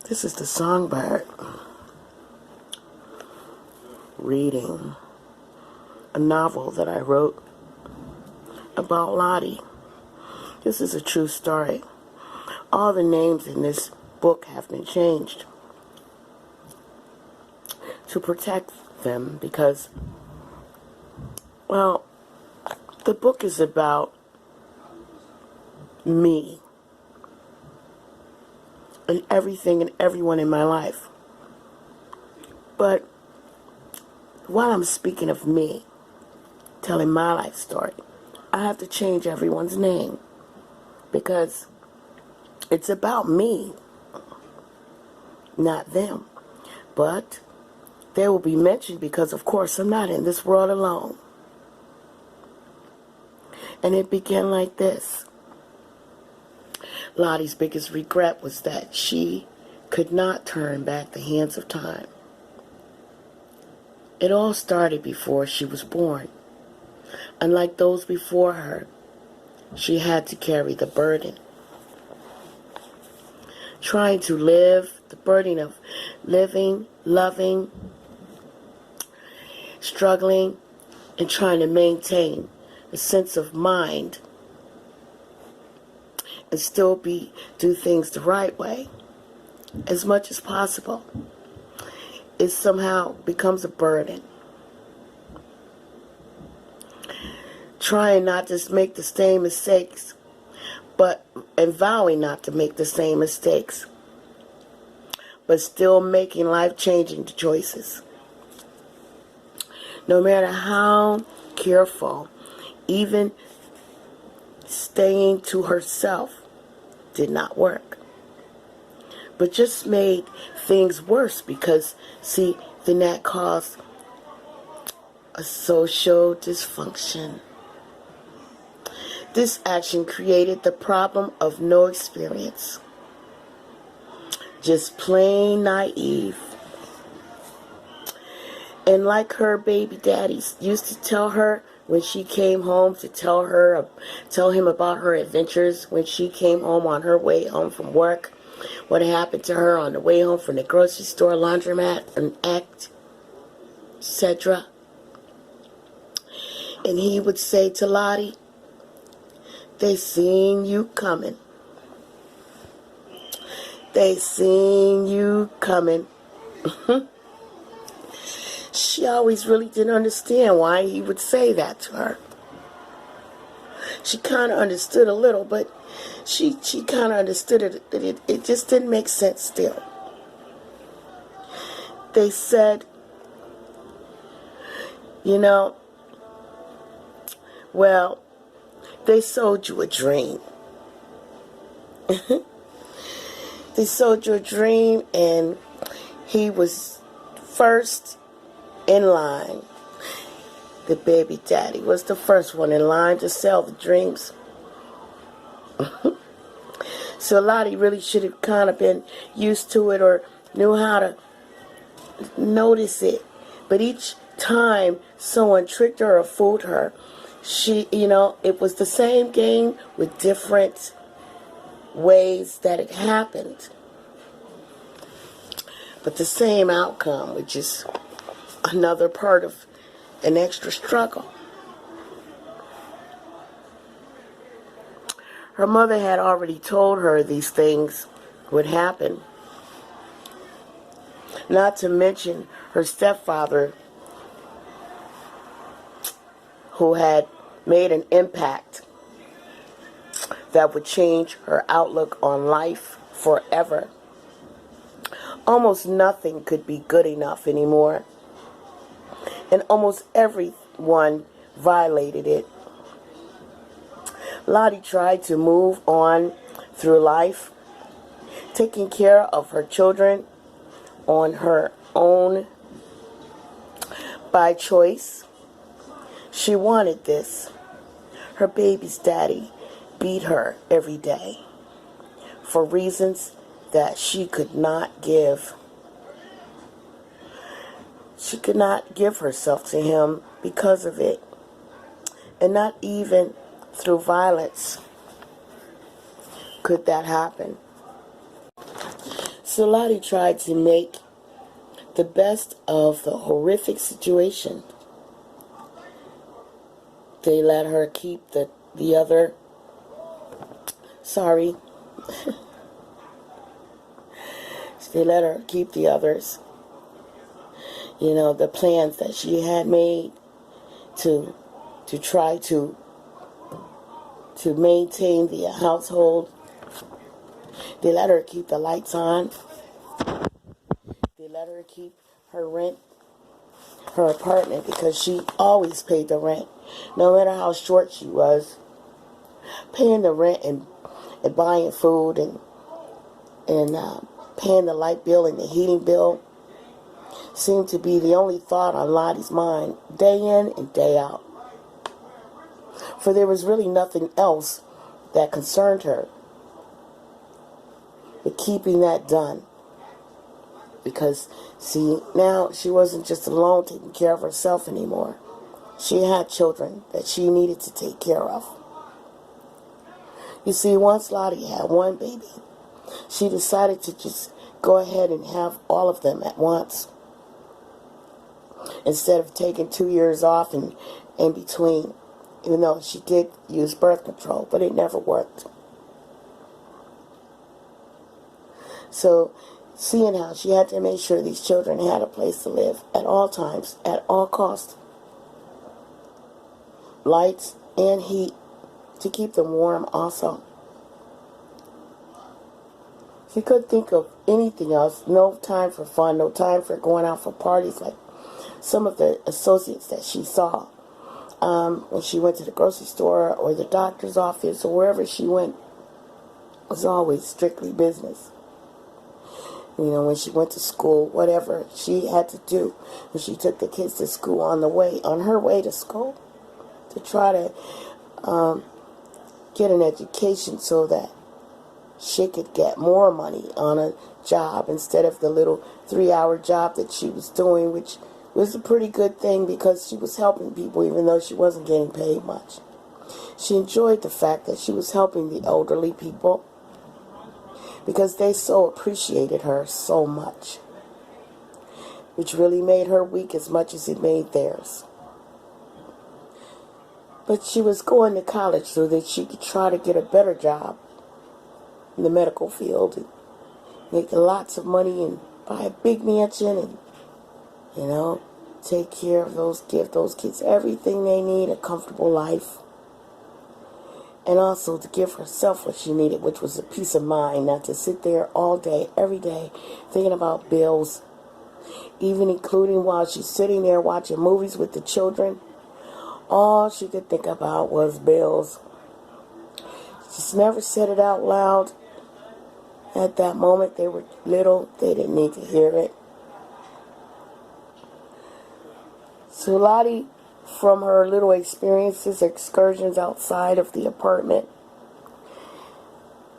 This is the Songbird reading a novel that I wrote about LODY. This is a true story. All the names in this book have been changed to protect them because, well, the book is about me and everything and everyone in my life. But while I'm speaking of me, telling my life story, I have to change everyone's name because it's about me, not them. But they will be mentioned because, of course, I'm not in this world alone. And it began like this. LODY's biggest regret was that she could not turn back the hands of time. It all started before she was born. Unlike those before her, she had to carry the burden. Trying to live, the burden of living, loving, struggling, and trying to maintain a sense of mind and still do things the right way as much as possible. It somehow becomes a burden. Trying not to make the same mistakes, and vowing not to make the same mistakes, but still making life-changing choices. No matter how careful, even staying to herself did not work, but just made things worse because, see, then that caused a social dysfunction. This action created the problem of no experience, just plain naive. And like her baby daddies used to tell her when she came home, to tell him about her adventures when she came home on her way home from work, what happened to her on the way home from the grocery store, laundromat, and etc. And he would say to LODY, "They seen you coming. They seen you coming." She always really didn't understand why he would say that to her. She kind of understood a little, but she kind of understood it just didn't make sense still. They said, well, they sold you a dream. They sold you a dream, and he was first in line. The baby daddy was the first one in line to sell the dreams. So LODY really should have kind of been used to it or knew how to notice it. But each time someone tricked her or fooled her, it was the same game with different ways that it happened. But the same outcome, which is another part of an extra struggle. Her mother had already told her these things would happen. Not to mention her stepfather, who had made an impact that would change her outlook on life forever. Almost nothing could be good enough anymore, and almost everyone violated it. LODY tried to move on through life, taking care of her children on her own by choice. She wanted this. Her baby's daddy beat her every day for reasons that she could not give. She could not give herself to him because of it, and not even through violence could that happen. So Lottie tried to make the best of the horrific situation. They let her keep the other, sorry, they let her keep the others. You know, the plans that she had made to try to maintain the household. They let her keep the lights on. They let her keep her rent, her apartment, because she always paid the rent, no matter how short she was. Paying the rent and buying food and paying the light bill and the heating bill seemed to be the only thought on Lottie's mind, day in and day out. For there was really nothing else that concerned her but keeping that done. Because, see, now she wasn't just alone taking care of herself anymore. She had children that she needed to take care of. You see, once Lottie had one baby, she decided to just go ahead and have all of them at once, instead of taking 2 years off in between, even though she did use birth control, but it never worked. So, seeing how she had to make sure these children had a place to live at all times, at all costs, lights and heat to keep them warm also. She couldn't think of anything else. No time for fun, no time for going out for parties like some of the associates that she saw when she went to the grocery store or the doctor's office or wherever she went. It was always strictly business. You know, when she went to school, whatever she had to do, when she took the kids to school on her way to school, to try to get an education so that she could get more money on a job instead of the little 3-hour job that she was doing, which was a pretty good thing because she was helping people even though she wasn't getting paid much. She enjoyed the fact that she was helping the elderly people because they so appreciated her so much, which really made her weak as much as it made theirs. But she was going to college so that she could try to get a better job in the medical field and make lots of money and buy a big mansion and, you know, take care of give those kids everything they need, a comfortable life. And also to give herself what she needed, which was a peace of mind, not to sit there all day, every day, thinking about bills, even including while she's sitting there watching movies with the children. All she could think about was bills. She just never said it out loud. At that moment, they were little. They didn't need to hear it. So Lottie, from her little experiences, excursions outside of the apartment,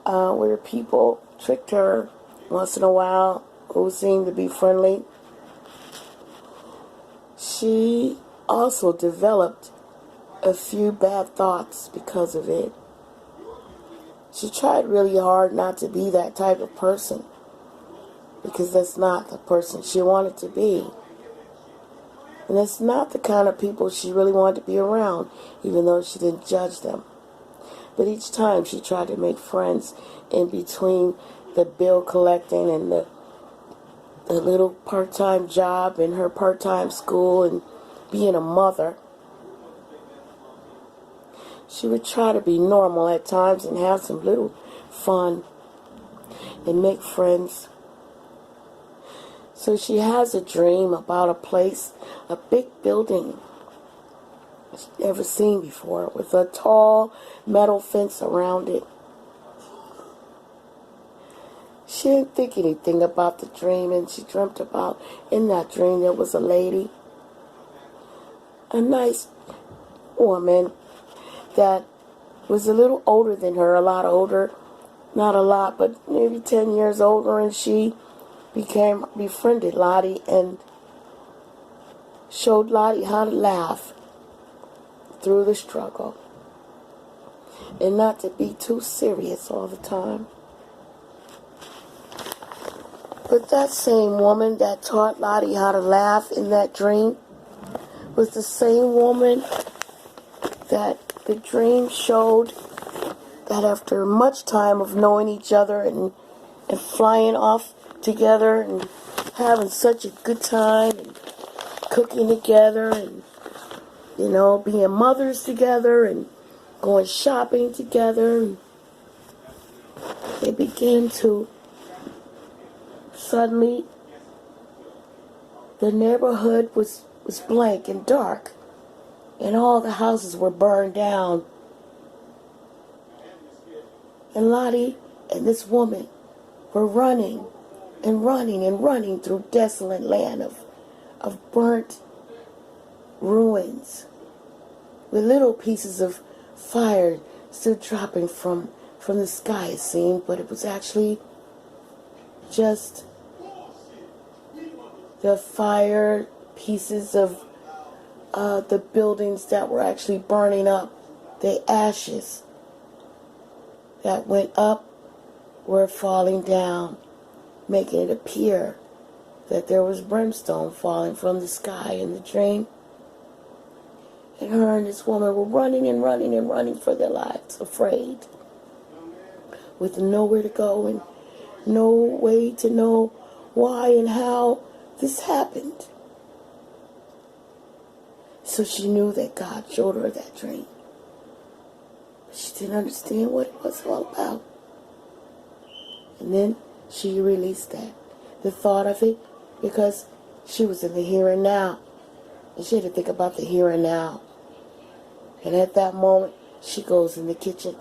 where people tricked her once in a while, who seemed to be friendly, she also developed a few bad thoughts because of it. She tried really hard not to be that type of person, because that's not the person she wanted to be. And that's not the kind of people she really wanted to be around, even though she didn't judge them. But each time she tried to make friends in between the bill collecting and the little part-time job and her part-time school and being a mother. She would try to be normal at times and have some little fun and make friends. So she has a dream about a place, a big building she's never seen before, with a tall metal fence around it. She didn't think anything about the dream, and she dreamt about, in that dream, there was a lady, a nice woman that was a little older than her, a lot older, not a lot, but maybe 10 years older, and she befriended Lottie and showed Lottie how to laugh through the struggle and not to be too serious all the time. But that same woman that taught Lottie how to laugh in that dream was the same woman that the dream showed that after much time of knowing each other and flying off together and having such a good time and cooking together and, you know, being mothers together and going shopping together, and they began to suddenly, the neighborhood was blank and dark, and all the houses were burned down. And Lottie and this woman were running and running and running through desolate land of burnt ruins, with little pieces of fire still dropping from the sky, it seemed, but it was actually just the fire pieces of the buildings that were actually burning up. The ashes that went up were falling down, making it appear that there was brimstone falling from the sky in the dream. And her and this woman were running and running and running for their lives, afraid, with nowhere to go and no way to know why and how this happened. So she knew that God showed her that dream. But she didn't understand what it was all about. And then she released the thought of it, because she was in the here and now. And she had to think about the here and now. And at that moment, she goes in the kitchen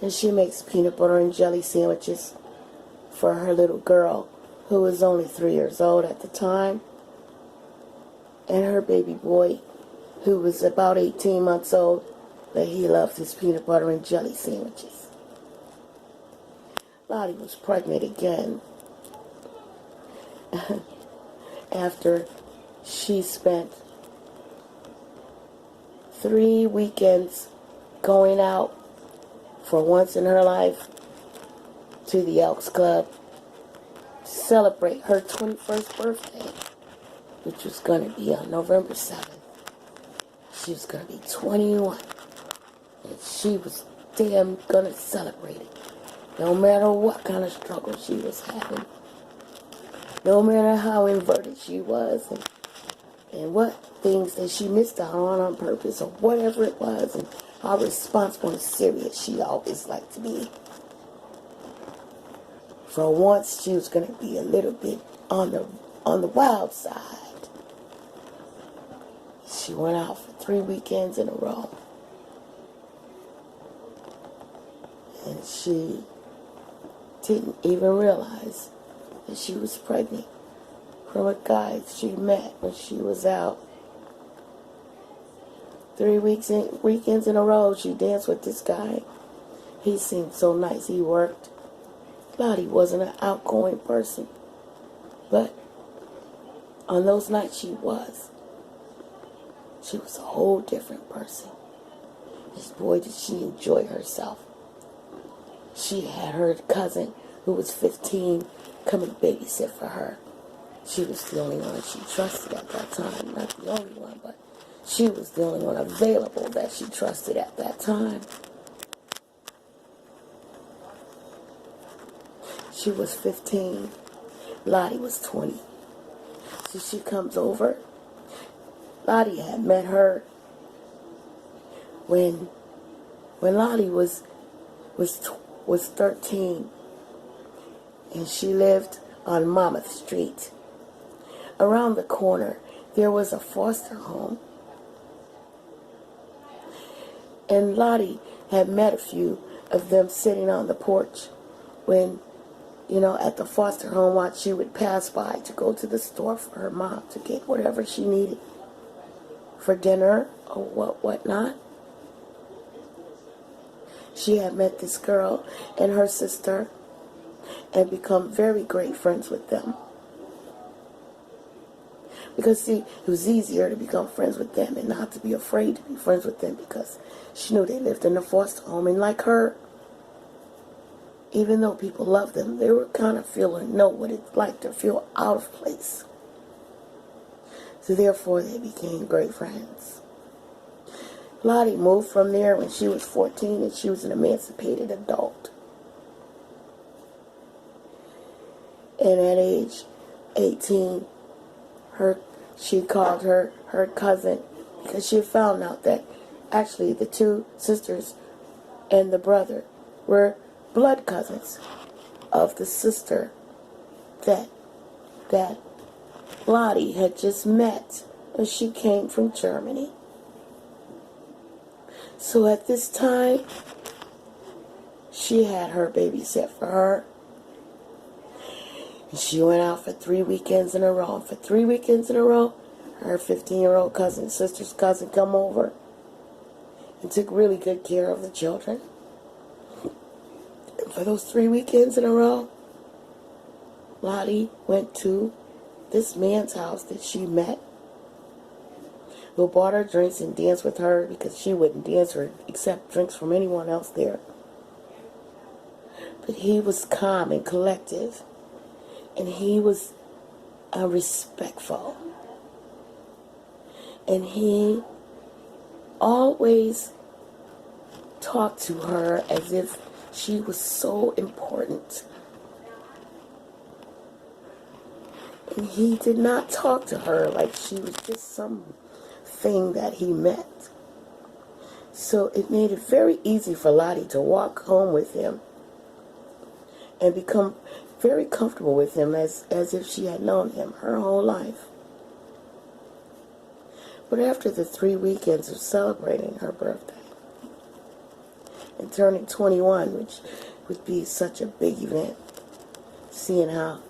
and she makes peanut butter and jelly sandwiches for her little girl, who was only 3 years old at the time, and her baby boy, who was about 18 months old, that he loved his peanut butter and jelly sandwiches. Lottie was pregnant again after she spent 3 weekends going out for once in her life to the Elks Club to celebrate her 21st birthday, which was going to be on November 7th. She was going to be 21, and she was damn going to celebrate it, no matter what kind of struggle she was having, no matter how inverted she was, and what things that she missed out on purpose, or whatever it was, and how responsible and serious she always liked to be. For once, she was going to be a little bit on the wild side. She went out for 3 weekends in a row, and she didn't even realize that she was pregnant from a guy she met when she was out. 3 weekends in a row, she danced with this guy. He seemed so nice. He worked. Lottie wasn't an outgoing person, but on those nights she was. She was a whole different person. This boy, did she enjoy herself. She had her cousin, who was 15, come and babysit for her. She was the only one she trusted at that time. Not the only one, but she was the only one available that she trusted at that time. She was 15. Lottie was 20. So she comes over. Lottie had met her when Lottie was 13, and she lived on Monmouth Street. Around the corner, there was a foster home, and Lottie had met a few of them sitting on the porch when, you know, at the foster home, while she would pass by to go to the store for her mom to get whatever she needed for dinner or whatnot. She had met this girl and her sister and become very great friends with them. Because, see, it was easier to become friends with them and not to be afraid to be friends with them, because she knew they lived in a foster home. And like her, Even though people loved them, they were kind of know what it's like to feel out of place. So therefore, they became great friends. Lottie moved from there when she was 14, and she was an emancipated adult. And at age 18, she called her cousin, because she had found out that actually the two sisters and the brother were blood cousins of the sister that Lottie had just met when she came from Germany. So at this time, she had her baby set for her. And she went out for 3 weekends in a row. And for 3 weekends in a row, her 15-year-old cousin, sister's cousin, come over and took really good care of the children. And for those 3 weekends in a row, Lottie went to this man's house that she met, who bought her drinks and danced with her, because she wouldn't dance or accept drinks from anyone else there. But he was calm and collective, and he was respectful, and he always talked to her as if she was so important. And he did not talk to her like she was just something that he met. So it made it very easy for Lottie to walk home with him and become very comfortable with him as if she had known him her whole life. But after the 3 weekends of celebrating her birthday and turning 21, which would be such a big event, seeing how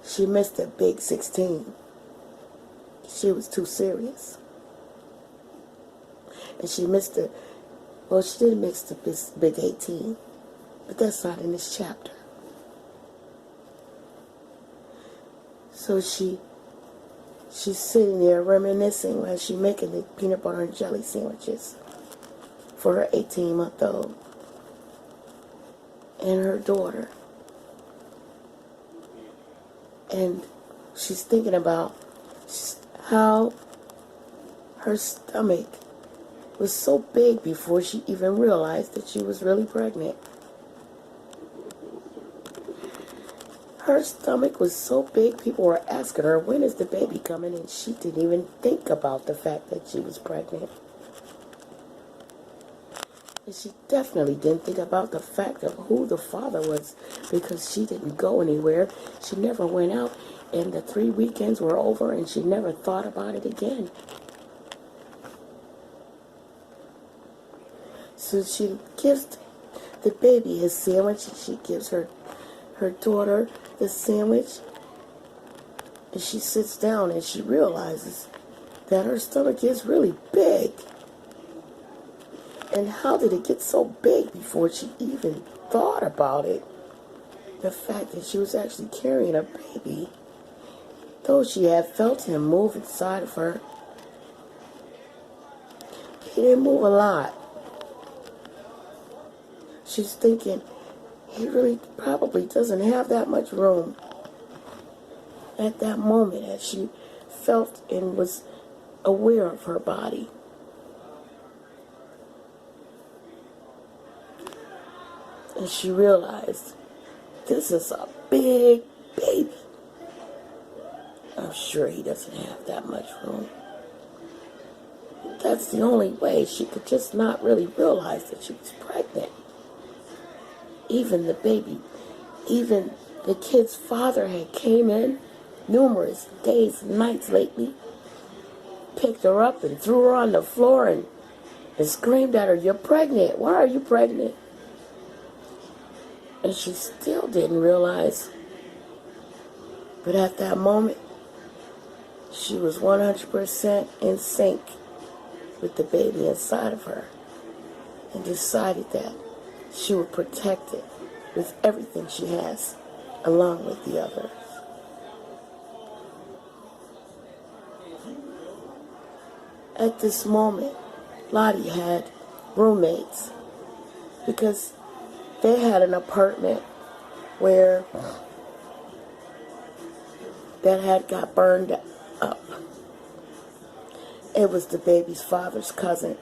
she missed a big 16. She was too serious. And she missed she didn't miss the big 18. But that's not in this chapter. So she's sitting there reminiscing while she's making the peanut butter and jelly sandwiches for her 18-month-old and her daughter. And she's thinking about how her stomach was so big before she even realized that she was really pregnant. Her stomach was so big, people were asking her, when is the baby coming? And she didn't even think about the fact that she was pregnant. And she definitely didn't think about the fact of who the father was, because she didn't go anywhere. She never went out, and the 3 weekends were over, and she never thought about it again. So she gives the baby his sandwich, and she gives her daughter the sandwich, and she sits down and she realizes that her stomach is really big. And how did it get so big before she even thought about it? The fact that she was actually carrying a baby, though she had felt him move inside of her, he didn't move a lot. She's thinking, he really probably doesn't have that much room. At that moment, as she felt and was aware of her body. And she realized, this is a big baby. I'm sure he doesn't have that much room. That's the only way she could just not really realize that she was pregnant. Even the baby, even the kid's father had came in numerous days and nights lately, picked her up and threw her on the floor and screamed at her, "You're pregnant. Why are you pregnant?" And she still didn't realize. But at that moment, she was 100% in sync with the baby inside of her, and decided that she would protect it with everything she has, along with the others. At this moment, Lottie had roommates, because they had an apartment where that had got burned up. It was the baby's father's cousin,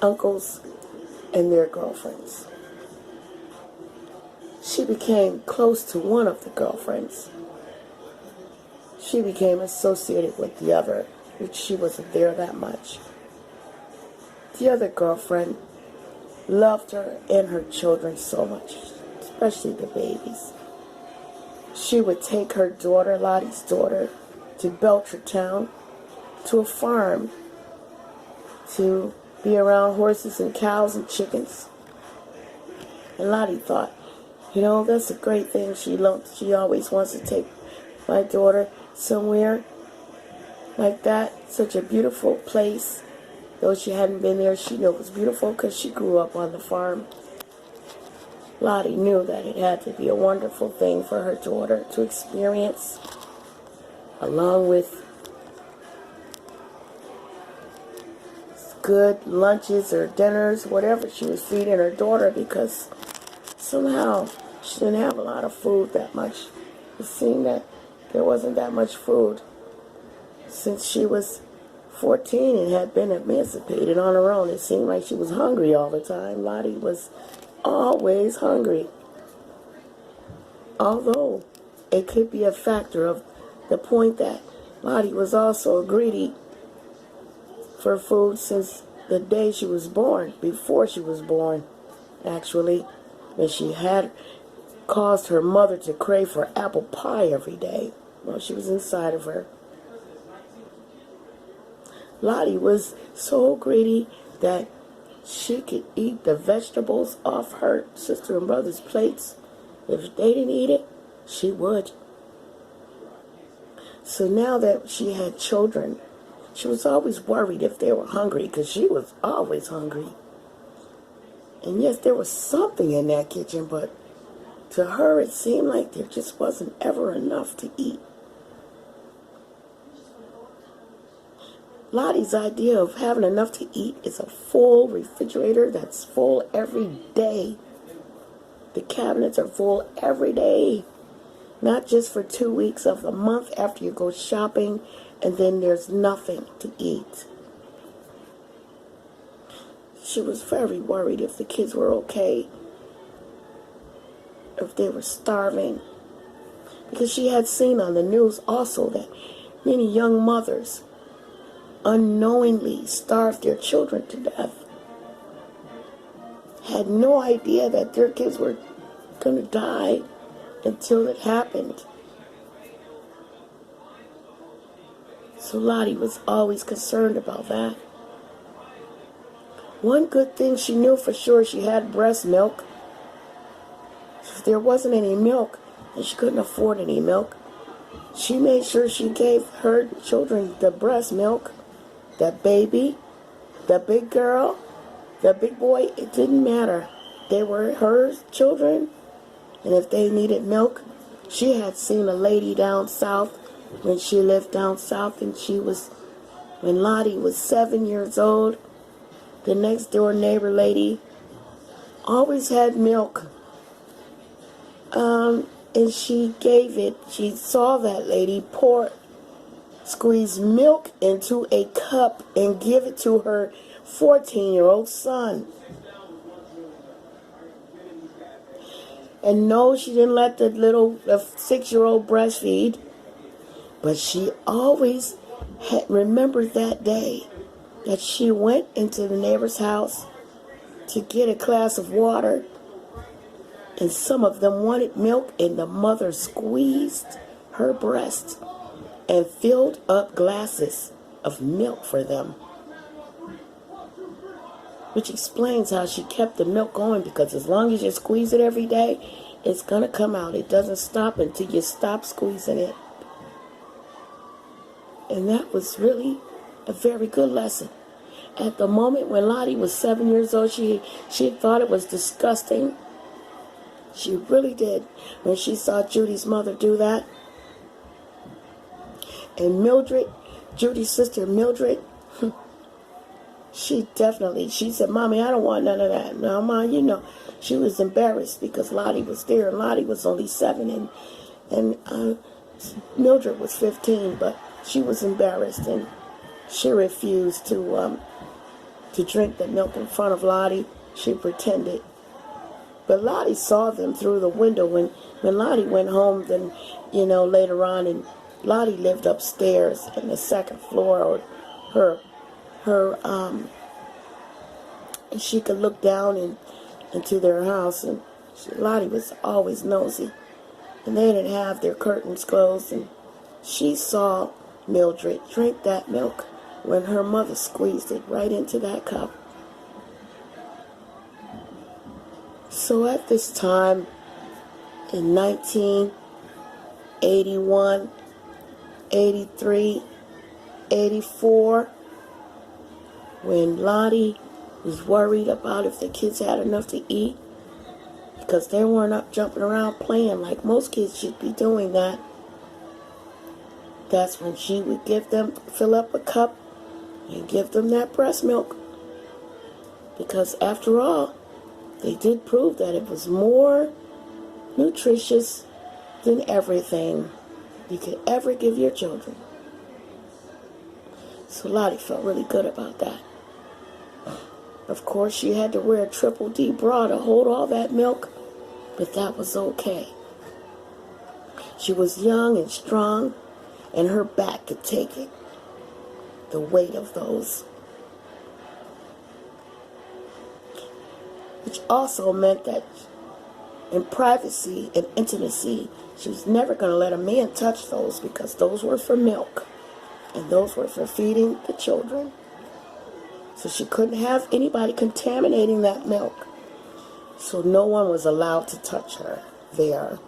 uncles, and their girlfriends. She became close to one of the girlfriends. She became associated with the other, which she wasn't there that much. The other girlfriend loved her and her children so much, especially the babies. She would take her daughter, Lottie's daughter, to Belchertown, to a farm, to be around horses and cows and chickens. And Lottie thought, you know, that's a great thing. She always wants to take my daughter somewhere like that. Such a beautiful place. Though she hadn't been there, she knew it was beautiful because she grew up on the farm. Lottie knew that it had to be a wonderful thing for her daughter to experience, along with good lunches or dinners, whatever she was feeding her daughter, because somehow she didn't have a lot of food that much. It seemed that there wasn't that much food since she was 14 and had been emancipated on her own. It seemed like she was hungry all the time. Lottie was always hungry. Although it could be a factor of the point that Lottie was also greedy for food since the day she was born, before she was born, actually, and she had caused her mother to crave for apple pie every day while she was inside of her. Lottie was so greedy that she could eat the vegetables off her sister and brother's plates. If they didn't eat it, she would. So now that she had children, she was always worried if they were hungry, because she was always hungry. And yes, there was something in that kitchen, but to her it seemed like there just wasn't ever enough to eat. Lottie's idea of having enough to eat is a full refrigerator that's full every day. The cabinets are full every day. Not just for 2 weeks of the month after you go shopping and then there's nothing to eat. She was very worried if the kids were okay, if they were starving. Because she had seen on the news also that many young mothers unknowingly starved their children to death. Had no idea that their kids were going to die until it happened. So Lottie was always concerned about that. One good thing she knew for sure, she had breast milk. If there wasn't any milk, and she couldn't afford any milk, she made sure she gave her children the breast milk. That baby, the big girl, the big boy, it didn't matter. They were her children, and if they needed milk, she had seen a lady down south when she lived down south, and when Lottie was 7 years old, the next door neighbor lady always had milk. And she saw that lady squeeze milk into a cup and give it to her 14-year-old son. And no, she didn't let the 6-year-old breastfeed, but she always had remembered that day that she went into the neighbor's house to get a glass of water, and some of them wanted milk, and the mother squeezed her breast and filled up glasses of milk for them. Which explains how she kept the milk going, because as long as you squeeze it every day, it's going to come out. It doesn't stop until you stop squeezing it. And that was really a very good lesson. At the moment when Lottie was 7 years old, she thought it was disgusting. She really did when she saw Judy's mother do that. And Mildred, Judy's sister Mildred, she said, Mommy, I don't want none of that. Now, Mom, you know, she was embarrassed because Lottie was there, and Lottie was only 7, and Mildred was 15, but she was embarrassed, and she refused to drink the milk in front of Lottie. She pretended. But Lottie saw them through the window when Lottie went home, then, you know, later on, and Lottie lived upstairs in the second floor, or and she could look down into their house, and Lottie was always nosy, and they didn't have their curtains closed, and she saw Mildred drink that milk when her mother squeezed it right into that cup. So at this time, in 1981, 83, 84, when Lottie was worried about if the kids had enough to eat, because they weren't up jumping around playing like most kids should be doing that, that's when she would fill up a cup and give them that breast milk. Because after all, they did prove that it was more nutritious than everything you could ever give your children. So Lottie felt really good about that. Of course, she had to wear a triple D bra to hold all that milk, but that was okay. She was young and strong, and her back could take it, the weight of those. Which also meant that in privacy and intimacy, she was never going to let a man touch those, because those were for milk, and those were for feeding the children. So she couldn't have anybody contaminating that milk. So no one was allowed to touch her there.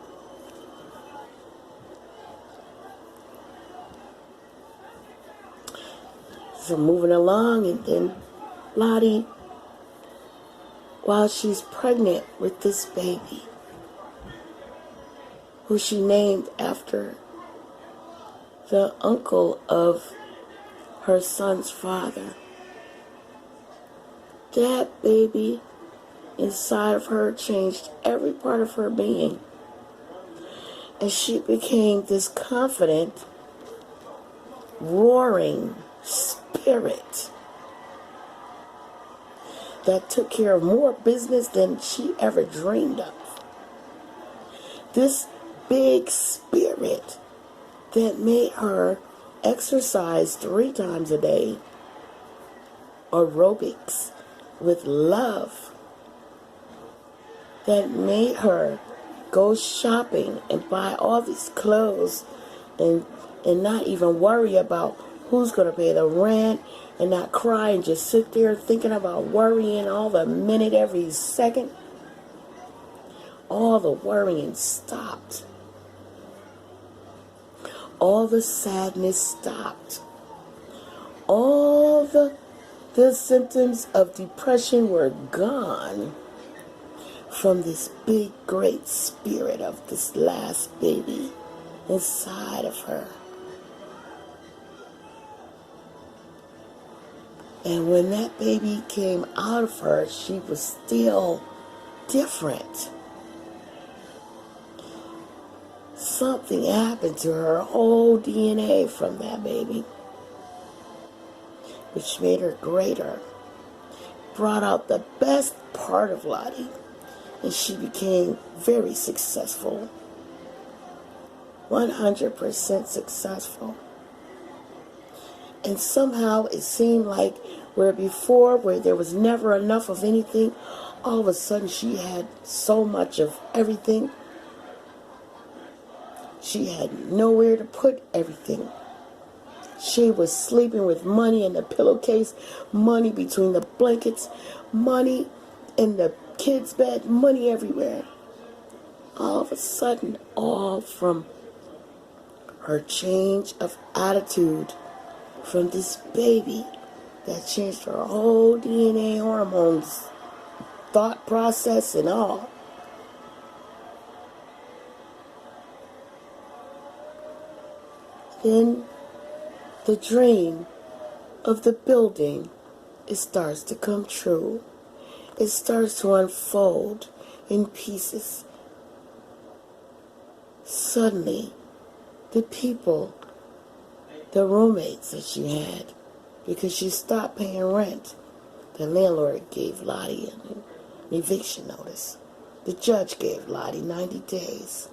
So moving along, and then Lottie, while she's pregnant with this baby, who she named after the uncle of her son's father, that baby inside of her changed every part of her being. And she became this confident, roaring spirit that took care of more business than she ever dreamed of. This big spirit that made her exercise 3 times a day, aerobics with love, that made her go shopping and buy all these clothes and not even worry about who's going to pay the rent, and not cry and just sit there thinking about worrying all the minute, every second. All the worrying stopped. All the sadness stopped. All the symptoms of depression were gone from this big, great spirit of this last baby inside of her. And when that baby came out of her, she was still different. Something happened to her whole DNA from that baby, which made her greater, brought out the best part of Lottie, and she became very successful, 100% successful. And somehow it seemed like where there was never enough of anything, all of a sudden she had so much of everything. She had nowhere to put everything. She was sleeping with money in the pillowcase, money between the blankets, money in the kids' bed, money everywhere. All of a sudden, all from her change of attitude, from this baby that changed her whole DNA, hormones, thought process, and all. Then the dream of the building it starts to come true. It starts to unfold in pieces. Suddenly, the people, the roommates that you had, because you stopped paying rent, the landlord gave Lottie an eviction notice. The judge gave Lottie 90 days.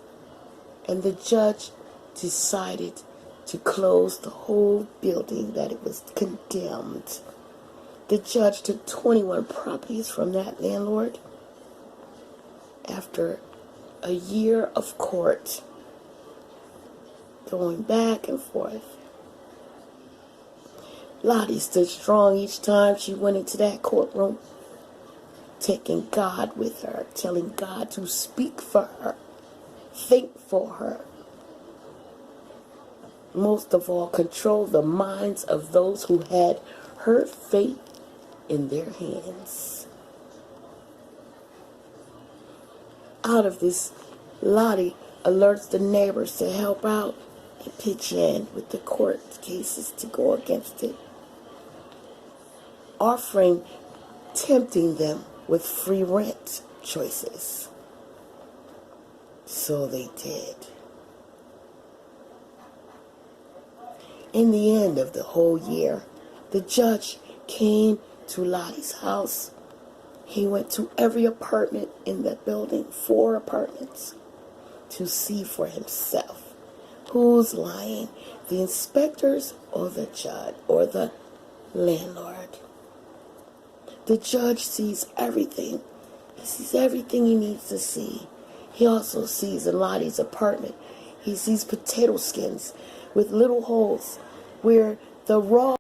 And the judge decided to close the whole building, that it was condemned. The judge took 21 properties from that landlord. After a year of court, going back and forth, Lottie stood strong each time she went into that courtroom, taking God with her, telling God to speak for her, think for her. Most of all, control the minds of those who had her fate in their hands. Out of this, Lottie alerts the neighbors to help out and pitch in with the court cases to go against it, offering, tempting them with free rent choices. So they did. In the end of the whole year, the judge came to Lottie's house. He went to every apartment in that building, 4 apartments, to see for himself who's lying, the inspectors or the judge or the landlord. The judge sees everything. He sees everything he needs to see. He also sees in Lottie's apartment, he sees potato skins with little holes where the raw